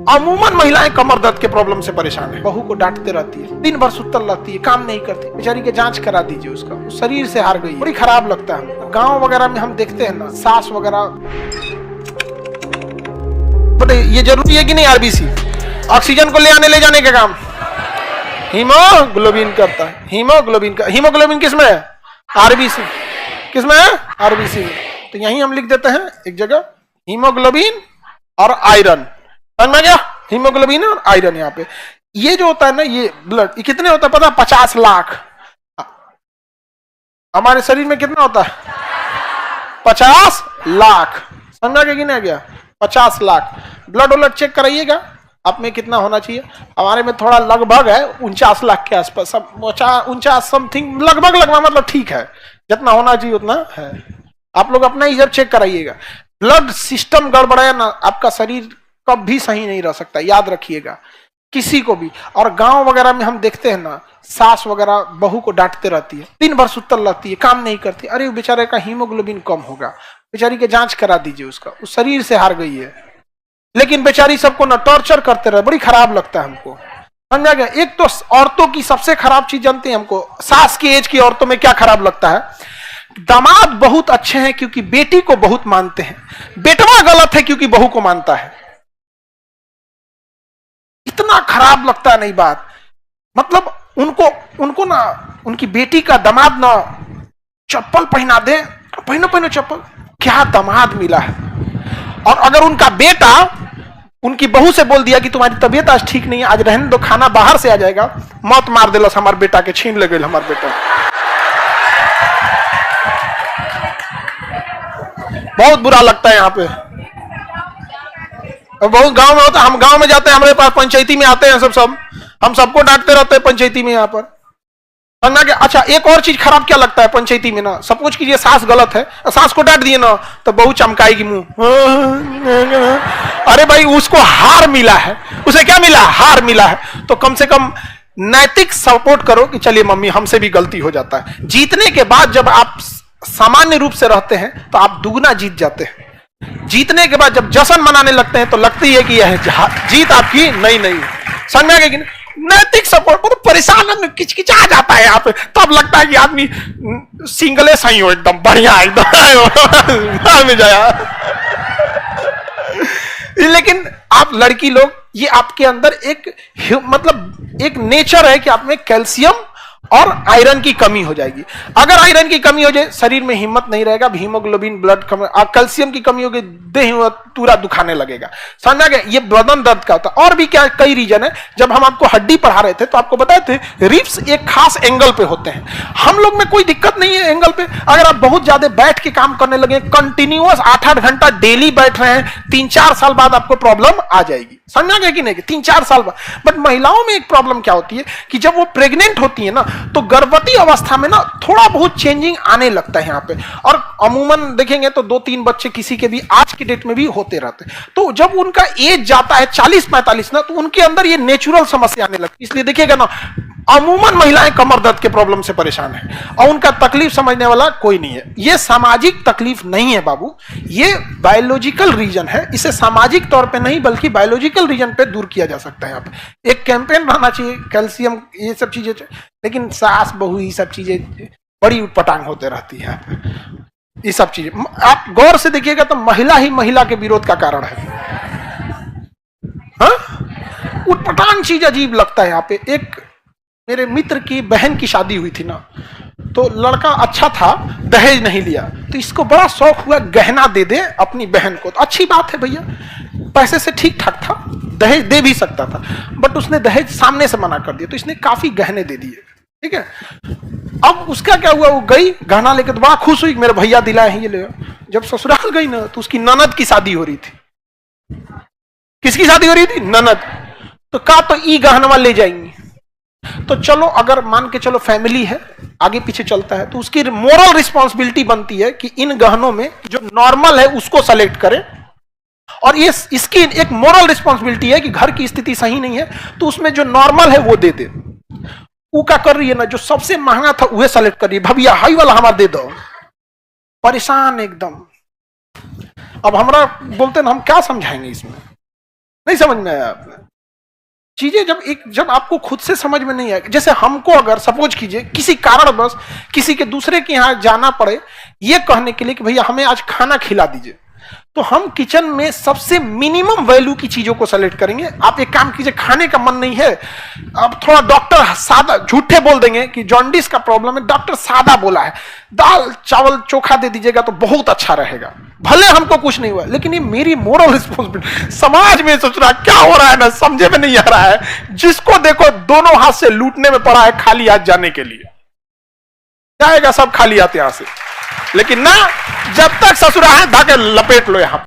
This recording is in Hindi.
अमूमन महिलाएं कमर दर्द के प्रॉब्लम से परेशान है, बहू को डांटते रहती है, दिन भर सुतल रहती है, काम नहीं करती, बेचारी के जांच करा दीजिए, उसका शरीर से हार गई, बड़ी खराब लगता है। गांव वगैरह में हम देखते हैं ना, सास वगैरह, बट ये जरूरी है कि नहीं आरबीसी ऑक्सीजन को ले आने ले जाने का काम हीमोग्लोबिन करता है। हीमोग्लोबिन किसमें है? आरबीसी। किसमें है? आरबीसी में। तो यहीं हम लिख देते हैं एक जगह हीमोग्लोबिन और आयरन, समझ में गया? हीमोग्लोबिन और आयरन। यहाँ पे ये जो होता है ना, ये ब्लड, ये कितने होता है पता? 50 लाख। हमारे शरीर में कितना होता है? 50 लाख। समझा गया कि नहीं गया? 50 लाख। ब्लड व्लड चेक कराइएगा आप में कितना होना चाहिए। हमारे में थोड़ा लगभग है 49 लाख के आसपास, 49 समथिंग, लगभग मतलब ठीक है, जितना होना चाहिए उतना है। आप लोग अपना ही जब चेक कराइएगा। ब्लड सिस्टम गड़बड़ाया ना, आपका शरीर कभी सही नहीं रह सकता, याद रखिएगा, किसी को भी। और गांव वगैरह में हम देखते हैं ना, सास वगैरह बहू को डांटते रहती है, दिन भर सुतल रहती है, काम नहीं करती। अरे बेचारे का हीमोग्लोबिन कम होगा, बेचारी के जांच करा दीजिए, उसका उस शरीर से हार गई है। लेकिन बेचारी सबको ना टॉर्चर करते रहे, बड़ी खराब लगता है हमको, समझा गया? एक तो औरतों की सबसे खराब चीज जानते हैं हमको, सास की एज की औरतों में क्या खराब लगता है? दामाद बहुत अच्छे हैं क्योंकि बेटी को बहुत मानते हैं, बेटवा गलत है क्योंकि बहू को मानता है। इतना खराब लगता है नहीं बात, मतलब उनको ना, उनकी बेटी का दामाद ना चप्पल पहना दे, पहनो चप्पल, क्या दामाद मिला है। और अगर उनका बेटा उनकी बहू से बोल दिया कि तुम्हारी तबीयत आज ठीक नहीं है, आज रहने दो, खाना बाहर से आ जाएगा, मौत मार दिलस हमारे बेटा के, छीन ले गए हमारे बेटा। बहुत बुरा लगता है यहाँ पे। बहुत गांव में होता है, हम गांव में जाते हैं, हमारे पास पंचायती में आते हैं सब हम सबको डांटते रहते हैं पंचायती में। यहाँ पर समझना क्या? अच्छा, एक और चीज खराब क्या लगता है पंचायती में ना, सपोज कीजिए सास गलत है, सास को डांट दिए ना तो बहू चमकाएगी मुंह, अरे भाई उसको हार मिला है, उसे क्या मिला? हार मिला है। तो कम से कम नैतिक सपोर्ट करो कि चलिए मम्मी हमसे भी गलती हो जाता है। जीतने के बाद जब आप सामान्य रूप से रहते हैं तो आप दुगना जीत जाते हैं। जीतने के बाद जब जश्न मनाने लगते हैं तो लगती है कि यह जीत आपकी नहीं। समझ में गया? नैतिक सपोर्ट, तो परेशान किचकिचा जाता है यहाँ पे, तब लगता है कि आदमी सिंगले सही हो, एकदम बढ़िया, एकदम में जाया। लेकिन आप लड़की लोग, ये आपके अंदर एक मतलब एक नेचर है कि आप में कैल्शियम और आयरन की कमी हो जाएगी। अगर आयरन की कमी हो जाए, शरीर में हिम्मत नहीं रहेगा, हीमोग्लोबिन ब्लड कम, कैल्शियम की कमी होगी, देह पूरा दुखाने लगेगा। समझा गया? ये बदन दर्द का होता है। और भी क्या कई रीजन है। जब हम आपको हड्डी पढ़ा रहे थे तो आपको बताए थे रिब्स एक खास एंगल पे होते हैं। हम लोग में कोई दिक्कत नहीं है एंगल पे। अगर आप बहुत ज्यादा बैठ के काम करने लगे, कंटिन्यूअस 8-8 घंटा डेली बैठ रहे हैं, 3-4 साल बाद आपको प्रॉब्लम आ जाएगी। समझा गया कि नहीं? 3-4 साल बाद। बट महिलाओं में एक प्रॉब्लम क्या होती है कि जब वो प्रेग्नेंट होती है ना, तो गर्भवती अवस्था में ना थोड़ा बहुत चेंजिंग आने लगता है यहाँ पे। और अमूमन देखेंगे तो 2-3 बच्चे किसी के भी आज की डेट में भी होते रहते हैं। तो जब उनका एज जाता है 40-45 ना, तो उनके अंदर ये नेचुरल समस्या आने लगती है। इसलिए देखिएगा ना, अमूमन महिलाएं कमर दर्द के प्रॉब्लम से परेशान है और उनका तकलीफ समझने वाला कोई नहीं है। ये सामाजिक तकलीफ नहीं है बाबू, ये बायोलॉजिकल रीजन है। इसे सामाजिक तौर पे नहीं बल्कि बायोलॉजिकल रीजन पे दूर किया जा सकता है। यहाँ पे एक कैंपेन रहना चाहिए, कैल्शियम, ये सब चीजें। लेकिन सास बहू ये सब चीजें बड़ी उटपटांग होते रहती है। ये सब चीजें आप गौर से देखिएगा तो महिला ही महिला के विरोध का कारण है। उटपटांग चीज अजीब लगता है यहाँ पे। एक मेरे मित्र की बहन की शादी हुई थी ना, तो लड़का अच्छा था, दहेज नहीं लिया, तो इसको बड़ा शौक हुआ गहना दे दे अपनी बहन को। तो अच्छी बात है भैया, पैसे से ठीक ठाक था, दहेज दे भी सकता था, बट उसने दहेज सामने से मना कर दिया, तो इसने काफी गहने दे दिए। ठीक है, अब उसका क्या हुआ, वो गई गहना लेकर, तो बड़ा खुश हुई, मेरे भैया दिलाए हैं ये ले। जब ससुराल गई ना, तो उसकी ननद की शादी हो रही थी। किसकी शादी हो रही थी? ननद। तो कहा तो ई गहनवा ले जाएंगी। तो चलो, अगर मान के चलो फैमिली है, आगे पीछे चलता है, तो उसकी मोरल रिस्पॉन्सिबिलिटी बनती है कि इन गहनों में जो नॉर्मल है उसको सेलेक्ट करे। और ये इसकी एक मोरल रिस्पॉन्सिबिलिटी है कि घर की स्थिति सही नहीं है तो उसमें जो नॉर्मल है वो दे दे। वो क्या कर रही है ना, जो सबसे महंगा था वह सेलेक्ट कर रही है, भैया हाई वाला हमारा दे दो। परेशान एकदम। अब हमरा बोलते ना, हम क्या समझाएंगे इसमें? नहीं समझ में आया आपने? चीजें जब आपको खुद से समझ में नहीं आए, जैसे हमको अगर सपोज कीजिए किसी कारणवश किसी के दूसरे के यहां जाना पड़े ये कहने के लिए कि भैया हमें आज खाना खिला दीजिए, तो हम किचन में सबसे मिनिमम वैल्यू की चीजों को सेलेक्ट करेंगे। आप एक काम कीजिए, खाने का मन नहीं है, अब थोड़ा डॉक्टर सादा झूठे बोल देंगे कि जॉन्डिस का प्रॉब्लम है, डॉक्टर सादा बोला है, दाल चावल चोखा दे दीजिएगा तो बहुत अच्छा रहेगा, भले हमको कुछ नहीं हुआ, लेकिन ये मेरी मोरल रिस्पॉन्सिबिलिटी। समाज में सोच रहा क्या हो रहा है ना समझे में नहीं आ रहा है, जिसको देखो दोनों हाथ से लूटने में पड़ा है खाली हाथ जाने के लिए, जाएगा सब खाली हाथ यहां से। लेकिन ना, जब तक ससुरा है धाके लपेट लो यहां।